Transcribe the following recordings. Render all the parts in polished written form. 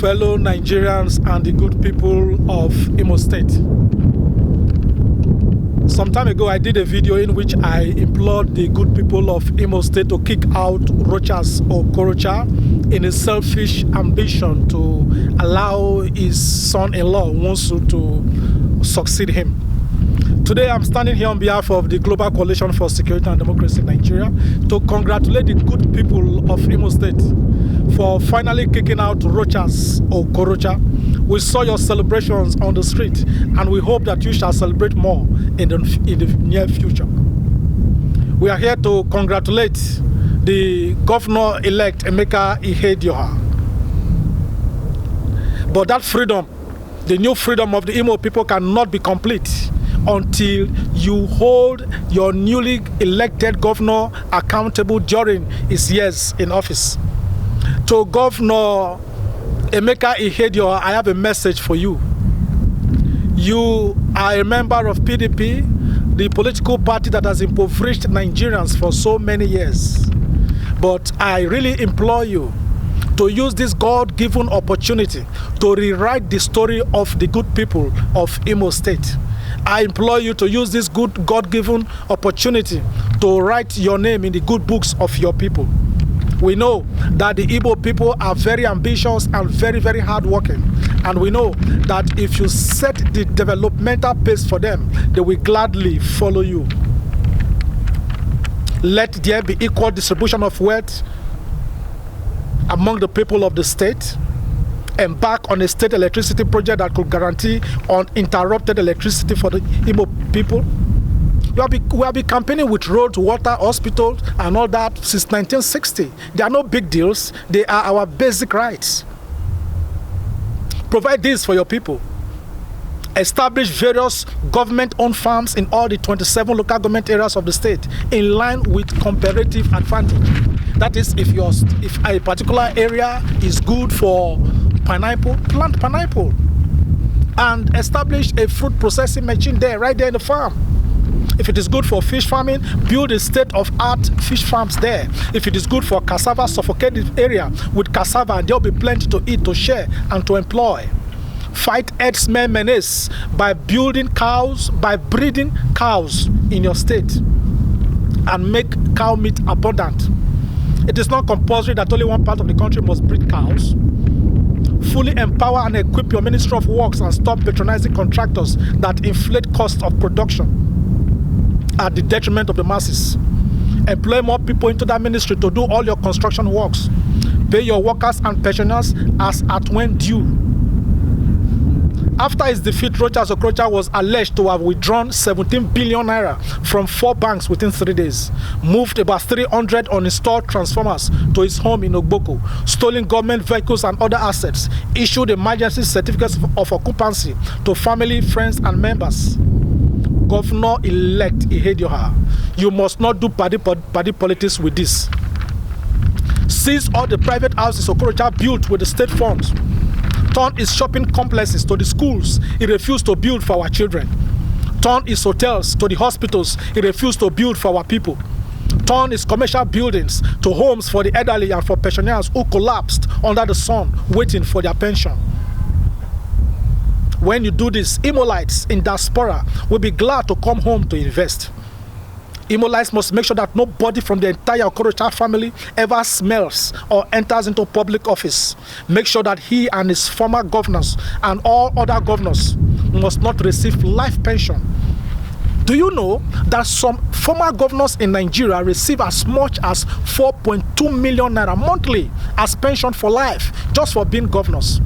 fellow Nigerians and the good people of Imo State. Some time ago, I did a video in which I implored the good people of Imo State to kick out Rocha's Okorocha in a selfish ambition to allow his son-in-law Wonsu to succeed him. Today, I'm standing here on behalf of the Global Coalition for Security and Democracy in Nigeria to congratulate the good people of Imo State for finally kicking out Rocha's Okorocha. We saw your celebrations on the street, and we hope that you shall celebrate more in the near future. We are here to congratulate the governor-elect Emeka Ihedioha. But that freedom, the new freedom of the Imo people, cannot be complete until you hold your newly elected governor accountable during his years in office. To Governor Emeka Ihedioha, I have a message for you. You are a member of PDP, the political party that has impoverished Nigerians for so many years. But I really implore you to use this God-given opportunity to rewrite the story of the good people of Imo State. I implore you to use this good God-given opportunity to write your name in the good books of your people. We know that the Igbo people are very ambitious and very, very hardworking. And we know that if you set the developmental pace for them, they will gladly follow you. Let there be equal distribution of wealth among the people of the state. Embark on a state electricity project that could guarantee uninterrupted electricity for the Igbo people. We have been campaigning with roads, water, hospitals, and all that since 1960. They are no big deals. They are our basic rights. Provide this for your people. Establish various government-owned farms in all the 27 local government areas of the state in line with comparative advantage. That is, if a particular area is good for pineapple, plant pineapple. And establish a fruit processing machine there, right there in the farm. If it is good for fish farming, build a state-of-art fish farms there. If it is good for cassava, suffocate the area with cassava, and there will be plenty to eat, to share, and to employ. Fight herdsmen menace by building cows, by breeding cows in your state, and make cow meat abundant. It is not compulsory that only one part of the country must breed cows. Fully empower and equip your Ministry of Works and stop patronizing contractors that inflate costs of production at the detriment of the masses. Employ more people into that ministry to do all your construction works. Pay your workers and pensioners as at when due. After his defeat, Rocha's Okorocha was alleged to have withdrawn 17 billion naira from 4 banks within 3 days, moved about 300 uninstalled transformers to his home in Ogboko, stolen government vehicles and other assets, issued emergency certificates of occupancy to family, friends, and members. Governor-elect Ihedioha, you must not do party politics with this. Seize all the private houses Okorocha built with the state funds. Turn his shopping complexes to the schools he refused to build for our children. Turn his hotels to the hospitals he refused to build for our people. Turn his commercial buildings to homes for the elderly and for pensioners who collapsed under the sun waiting for their pension. When you do this, Imolites in Diaspora will be glad to come home to invest. Imolites must make sure that nobody from the entire Okorocha family ever smells or enters into public office. Make sure that he and his former governors and all other governors must not receive life pension. Do you know that some former governors in Nigeria receive as much as 4.2 million naira monthly as pension for life just for being governors?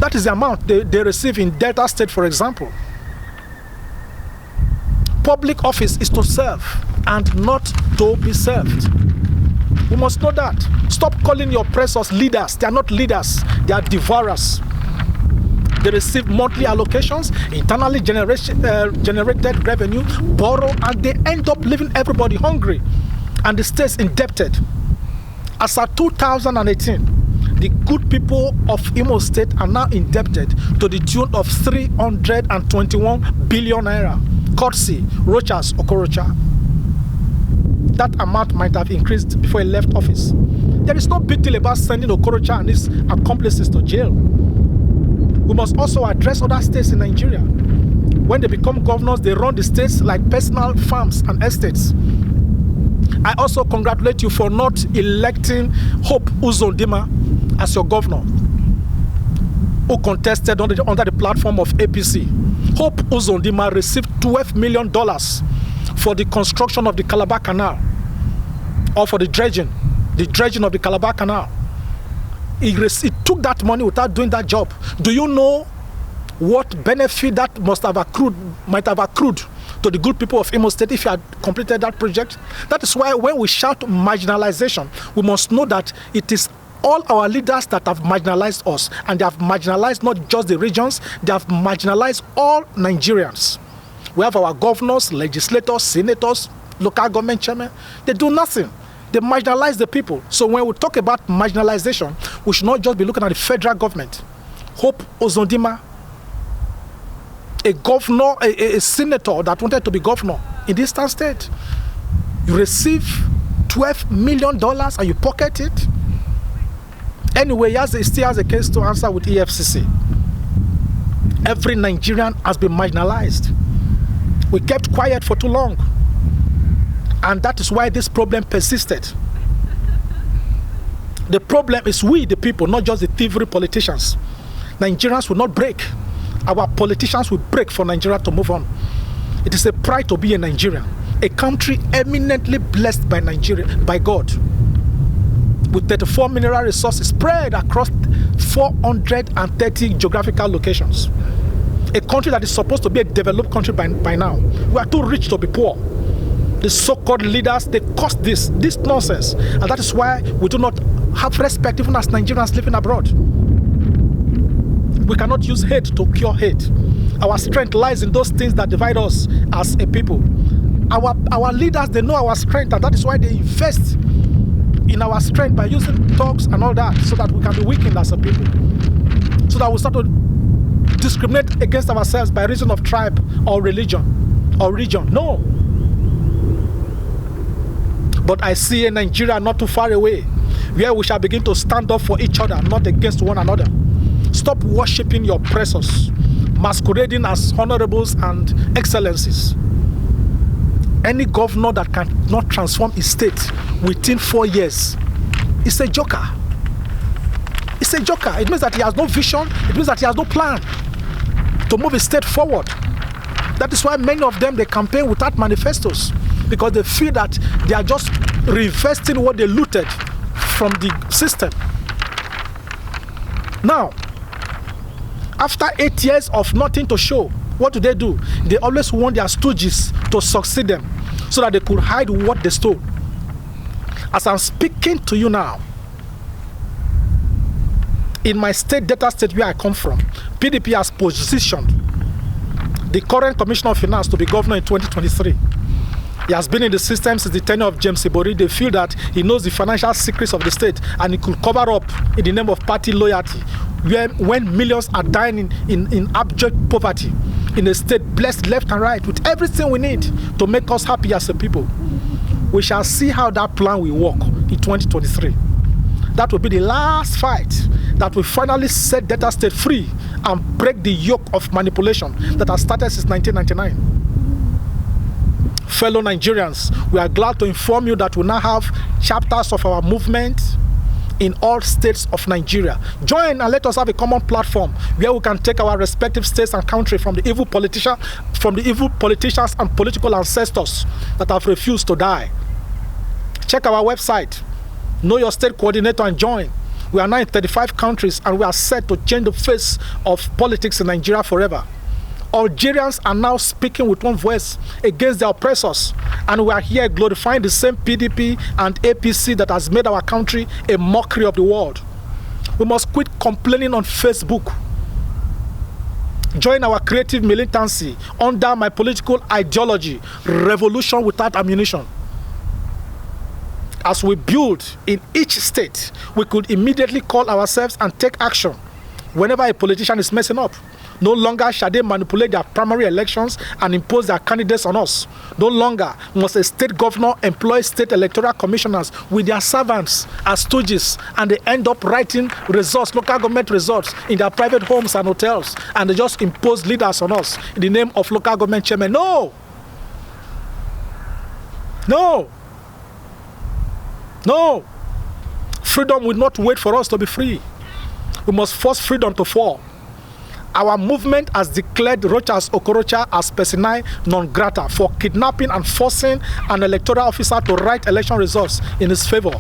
That is the amount they receive in Delta State, for example. Public office is to serve and not to be served. We must know that. Stop calling your oppressors leaders. They are not leaders. They are devourers. They receive monthly allocations, internally generated revenue, borrow, and they end up leaving everybody hungry and the state's indebted. As of 2018, the good people of Imo State are now indebted to the tune of 321 billion naira, courtesy Rocha's Okorocha. That amount might have increased before he left office. There is no big deal about sending Okorocha and his accomplices to jail. We must also address other states in Nigeria. When they become governors, they run the states like personal farms and estates. I also congratulate you for not electing Hope Uzodinma as your governor, who contested under the platform of APC. Hope Uzodinma received $12 million for the construction of the Calabar Canal, or for the dredging of the Calabar Canal. He took that money without doing that job. Do you know what benefit that might have accrued to the good people of Imo State if you had completed that project? That is why when we shout marginalization, we must know that it is all our leaders that have marginalized us, and they have marginalized not just the regions, they have marginalized all Nigerians. We have our governors, legislators, senators, local government chairmen. They do nothing. They marginalize the people. So when we talk about marginalization, we should not just be looking at the federal government. Hope Uzodinma, a governor, a senator that wanted to be governor in this state, you receive $12 million and you pocket it. Anyway, he still has a case to answer with EFCC. Every Nigerian has been marginalized. We kept quiet for too long. And that is why this problem persisted. The problem is we, the people, not just the thievery politicians. Nigerians will not break. Our politicians will break for Nigeria to move on. It is a pride to be a Nigerian, a country eminently blessed by Nigeria, by God, with 34 mineral resources spread across 430 geographical locations. A country that is supposed to be a developed country by now. We are too rich to be poor. The so-called leaders, they caused this nonsense. And that is why we do not have respect even as Nigerians living abroad. We cannot use hate to cure hate. Our strength lies in those things that divide us as a people. Our leaders, they know our strength, and that is why they invest in our strength by using talks and all that, so that we can be weakened as a people. So that we start to discriminate against ourselves by reason of tribe or religion or region. No. But I see a Nigeria not too far away, where we shall begin to stand up for each other, not against one another. Stop worshipping your oppressors, masquerading as honorables and excellencies. Any governor that cannot transform his state within 4 years is a joker. It's a joker. It means that he has no vision. It means that he has no plan to move his state forward. That is why many of them, they campaign without manifestos, because they feel that they are just reinvesting what they looted from the system. Now, after 8 years of nothing to show, what do? They always want their stooges to succeed them so that they could hide what they stole. As I'm speaking to you now, in my state, Delta State, where I come from, PDP has positioned the current Commissioner of Finance to be governor in 2023. He has been in the system since the tenure of James Ibori. They feel that he knows the financial secrets of the state and he could cover up in the name of party loyalty, when millions are dying in abject poverty in a state blessed left and right with everything we need to make us happy as a people. We shall see how that plan will work in 2023. That will be the last fight that will finally set Delta State free and break the yoke of manipulation that has started since 1999. Fellow Nigerians, we are glad to inform you that we now have chapters of our movement in all states of Nigeria. Join and let us have a common platform where we can take our respective states and country from the evil politicians and political ancestors that have refused to die. Check our website, know your state coordinator, and join. We are now in 35 countries and we are set to change the face of politics in Nigeria forever. Algerians are now speaking with one voice against their oppressors, and we are here glorifying the same PDP and APC that has made our country a mockery of the world. We must quit complaining on Facebook. Join our creative militancy under my political ideology, revolution without ammunition. As we build in each state, we could immediately call ourselves and take action whenever a politician is messing up. No longer shall they manipulate their primary elections and impose their candidates on us. No longer must a state governor employ state electoral commissioners with their servants as stooges, and they end up writing results, local government results, in their private homes and hotels, and they just impose leaders on us in the name of local government chairman. No! No! No! Freedom will not wait for us to be free. We must force freedom to fall. Our movement has declared Rochas Okorocha as persona non grata for kidnapping and forcing an electoral officer to write election results in his favor.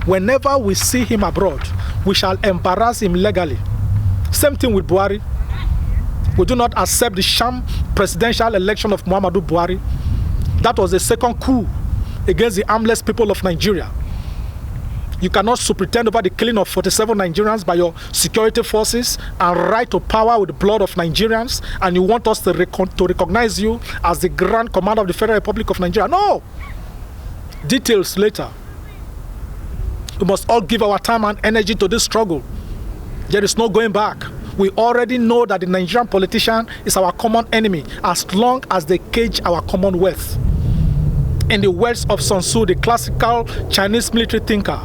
Whenever we see him abroad, we shall embarrass him legally. Same thing with Buhari. We do not accept the sham presidential election of Muhammadu Buhari. That was the second coup against the armless people of Nigeria. You cannot pretend over the killing of 47 Nigerians by your security forces and right to power with the blood of Nigerians, and you want us to recognize you as the Grand Commander of the Federal Republic of Nigeria. No! Details later. We must all give our time and energy to this struggle. There is no going back. We already know that the Nigerian politician is our common enemy as long as they cage our commonwealth. In the words of Sun Tzu, the classical Chinese military thinker,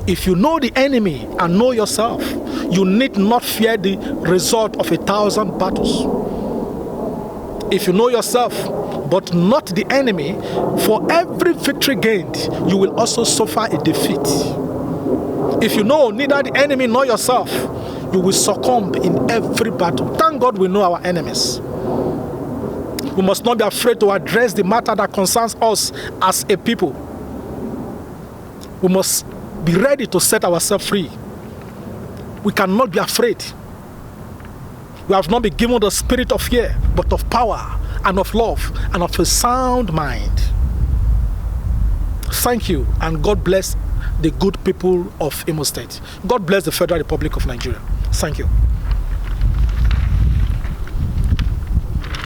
if you know the enemy and know yourself, you need not fear the result of 1,000 battles. If you know yourself, but not the enemy, for every victory gained, you will also suffer a defeat. If you know neither the enemy nor yourself, you will succumb in every battle. Thank God we know our enemies. We must not be afraid to address the matter that concerns us as a people. We must be ready to set ourselves free. We cannot be afraid. We have not been given the spirit of fear, but of power and of love and of a sound mind. Thank you, and God bless the good people of Imo State. God bless the Federal Republic of Nigeria. Thank you.